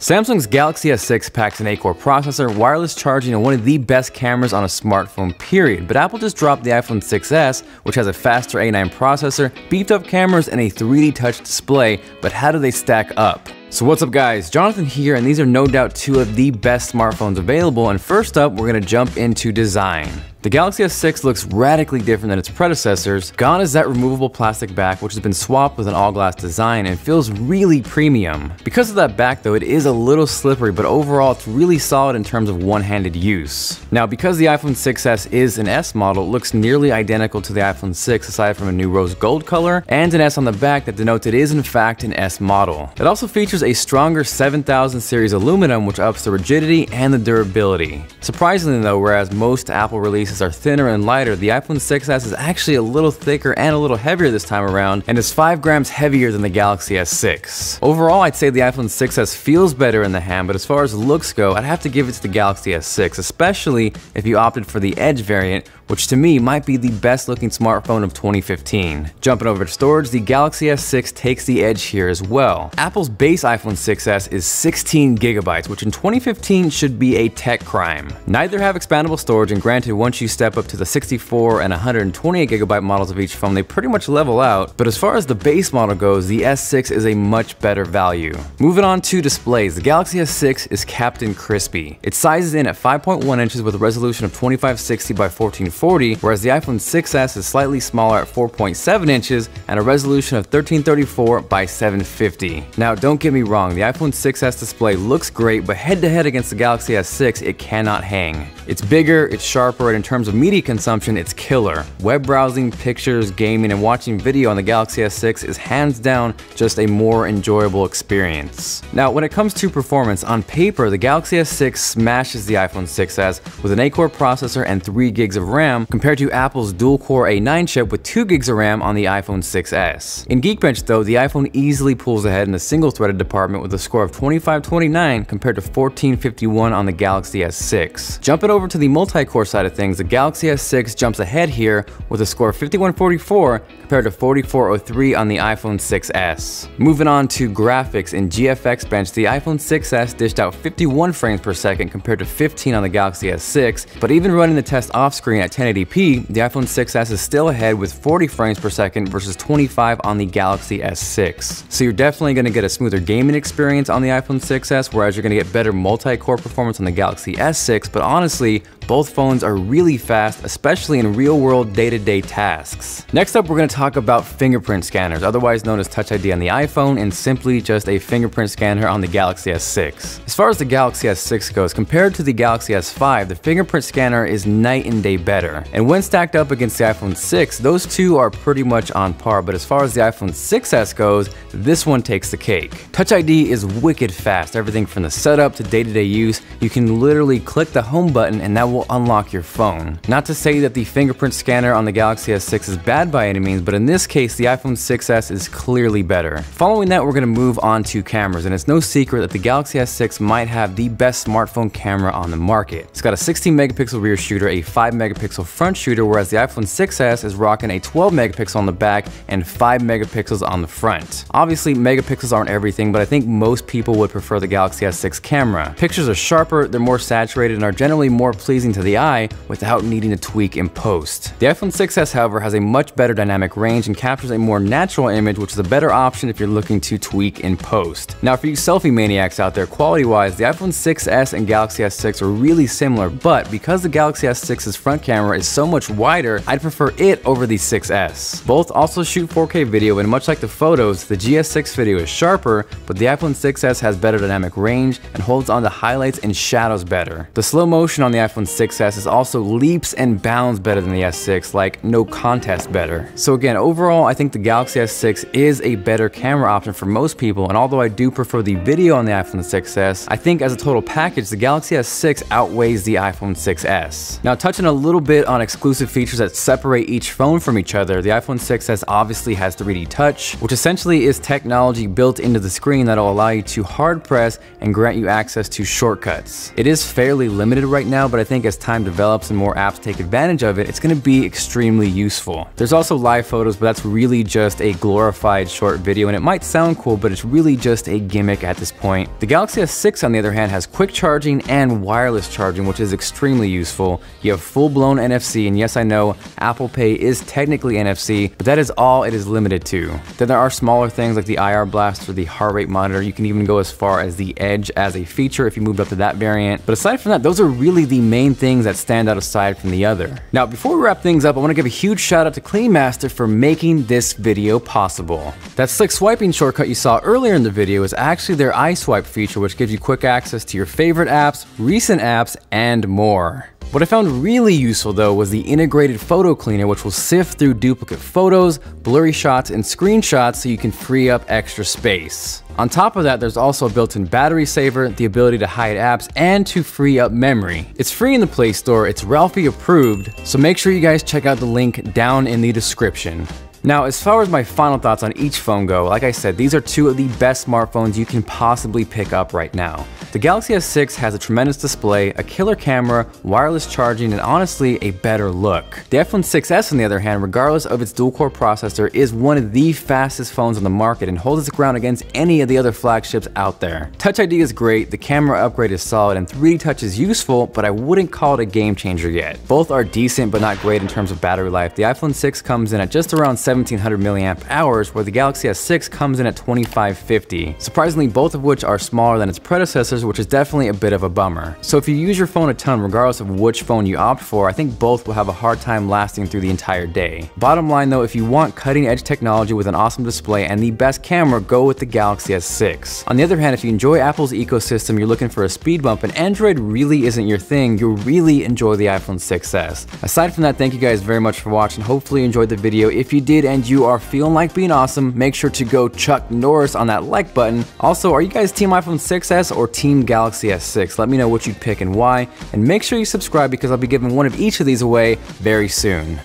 Samsung's Galaxy S6 packs an 8-core processor, wireless charging, and one of the best cameras on a smartphone, period. But Apple just dropped the iPhone 6s, which has a faster A9 processor, beefed up cameras, and a 3D touch display, but how do they stack up? So what's up guys, Jonathan here, and these are no doubt two of the best smartphones available, and first up we're going to jump into design. The Galaxy S6 looks radically different than its predecessors. Gone is that removable plastic back, which has been swapped with an all-glass design and feels really premium. Because of that back though, it is a little slippery, but overall it's really solid in terms of one-handed use. Now because the iPhone 6s is an S model, it looks nearly identical to the iPhone 6 aside from a new rose gold color and an S on the back that denotes it is in fact an S model. It also features a stronger 7000 series aluminum, which ups the rigidity and the durability. Surprisingly though, whereas most Apple releases are thinner and lighter, the iPhone 6s is actually a little thicker and a little heavier this time around, and is 5 grams heavier than the Galaxy S6. Overall, I'd say the iPhone 6s feels better in the hand, but as far as looks go, I'd have to give it to the Galaxy S6, especially if you opted for the Edge variant, which to me might be the best looking smartphone of 2015. Jumping over to storage, the Galaxy S6 takes the edge here as well. Apple's base iPhone 6s is 16 gigabytes, which in 2015 should be a tech crime. Neither have expandable storage, and granted, once you step up to the 64 and 128 gigabyte models of each phone, they pretty much level out, but as far as the base model goes, the S6 is a much better value. Moving on to displays, the Galaxy S6 is Captain Crispy. It sizes in at 5.1 inches with a resolution of 2560 by 1440, whereas the iPhone 6s is slightly smaller at 4.7 inches and a resolution of 1334 by 750. Now don't get me wrong, the iPhone 6s display looks great, but head to head against the Galaxy S6, it cannot hang. It's bigger, it's sharper, and in terms of media consumption, it's killer. Web browsing, pictures, gaming, and watching video on the Galaxy S6 is hands down just a more enjoyable experience. Now, when it comes to performance, on paper, the Galaxy S6 smashes the iPhone 6s with an 8-core processor and 3 gigs of RAM compared to Apple's dual-core A9 chip with 2 gigs of RAM on the iPhone 6s. In Geekbench though, the iPhone easily pulls ahead in the single-threaded department with a score of 2529 compared to 1451 on the Galaxy S6. Jumping over to the multi-core side of things, the Galaxy S6 jumps ahead here with a score of 5144 compared to 4403 on the iPhone 6s. Moving on to graphics, in GFX Bench, the iPhone 6s dished out 51 frames per second compared to 15 on the Galaxy S6, but even running the test off-screen at 1080p, the iPhone 6s is still ahead with 40 frames per second versus 25 on the Galaxy S6. So you're definitely going to get a smoother gaming experience on the iPhone 6s, whereas you're going to get better multi-core performance on the Galaxy S6, but honestly, both phones are really fast, especially in real-world day-to-day tasks. Next up, we're going to talk about fingerprint scanners, otherwise known as Touch ID on the iPhone, and simply just a fingerprint scanner on the Galaxy S6. As far as the Galaxy S6 goes, compared to the Galaxy S5, the fingerprint scanner is night and day better. And when stacked up against the iPhone 6, those two are pretty much on par, but as far as the iPhone 6s goes, this one takes the cake. Touch ID is wicked fast, everything from the setup to day-to-day use. You can literally click the home button and that will unlock your phone. Not to say that the fingerprint scanner on the Galaxy S6 is bad by any means, but in this case, the iPhone 6s is clearly better. Following that, we're going to move on to cameras, and it's no secret that the Galaxy S6 might have the best smartphone camera on the market. It's got a 16 megapixel rear shooter, a 5 megapixel front shooter, whereas the iPhone 6s is rocking a 12 megapixel on the back and 5 megapixels on the front. Obviously, megapixels aren't everything, but I think most people would prefer the Galaxy S6 camera. Pictures are sharper, they're more saturated, and are generally more pleasing to the eye without needing to tweak in post. The iPhone 6s, however, has a much better dynamic range and captures a more natural image, which is a better option if you're looking to tweak in post. Now, for you selfie maniacs out there, quality-wise, the iPhone 6s and Galaxy S6 are really similar, but because the Galaxy S6's front camera is so much wider, I'd prefer it over the 6s. Both also shoot 4K video, and much like the photos, the GS6 video is sharper, but the iPhone 6s has better dynamic range and holds on to highlights and shadows better. The slow motion on the iPhone 6s is also leaps and bounds better than the S6, like no contest better. So again, overall, I think the Galaxy S6 is a better camera option for most people, and although I do prefer the video on the iPhone 6s, I think as a total package, the Galaxy S6 outweighs the iPhone 6s. Now, touching a little bit on exclusive features that separate each phone from each other, the iPhone 6s obviously has 3D Touch, which essentially is technology built into the screen that'll allow you to hard press and grant you access to shortcuts. It is fairly limited right now, but I think as time develops and more apps take advantage of it, it's going to be extremely useful. There's also live photos, but that's really just a glorified short video, and it might sound cool, but it's really just a gimmick at this point. The Galaxy S6, on the other hand, has quick charging and wireless charging, which is extremely useful. You have full-blown NFC, and yes, I know Apple Pay is technically NFC, but that is all it is limited to. Then there are smaller things like the IR blast or the heart rate monitor. You can even go as far as the Edge as a feature if you moved up to that variant. But aside from that, those are really the main things that stand out aside from the other. Now, before we wrap things up, I want to give a huge shout out to Clean Master for making this video possible. That slick swiping shortcut you saw earlier in the video is actually their iSwipe feature, which gives you quick access to your favorite apps, recent apps, and more. What I found really useful though was the integrated photo cleaner, which will sift through duplicate photos, blurry shots, and screenshots so you can free up extra space. On top of that, there's also a built-in battery saver, the ability to hide apps, and to free up memory. It's free in the Play Store, it's Ralphie approved, so make sure you guys check out the link down in the description. Now, as far as my final thoughts on each phone go, like I said, these are two of the best smartphones you can possibly pick up right now. The Galaxy S6 has a tremendous display, a killer camera, wireless charging, and honestly, a better look. The iPhone 6s, on the other hand, regardless of its dual-core processor, is one of the fastest phones on the market and holds its ground against any of the other flagships out there. Touch ID is great, the camera upgrade is solid, and 3D Touch is useful, but I wouldn't call it a game changer yet. Both are decent, but not great in terms of battery life. The iPhone 6 comes in at just around 1700 milliamp hours, where the Galaxy S6 comes in at 2550. Surprisingly, both of which are smaller than its predecessors, which is definitely a bit of a bummer. So if you use your phone a ton, regardless of which phone you opt for, I think both will have a hard time lasting through the entire day. Bottom line though, if you want cutting edge technology with an awesome display and the best camera, go with the Galaxy S6. On the other hand, if you enjoy Apple's ecosystem, you're looking for a speed bump, and Android really isn't your thing, you'll really enjoy the iPhone 6s. Aside from that, thank you guys very much for watching. Hopefully you enjoyed the video. If you did and you are feeling like being awesome, make sure to go Chuck Norris on that like button. Also, are you guys team iPhone 6s or team Galaxy S6? Let me know what you'd pick and why, and make sure you subscribe because I'll be giving one of each of these away very soon.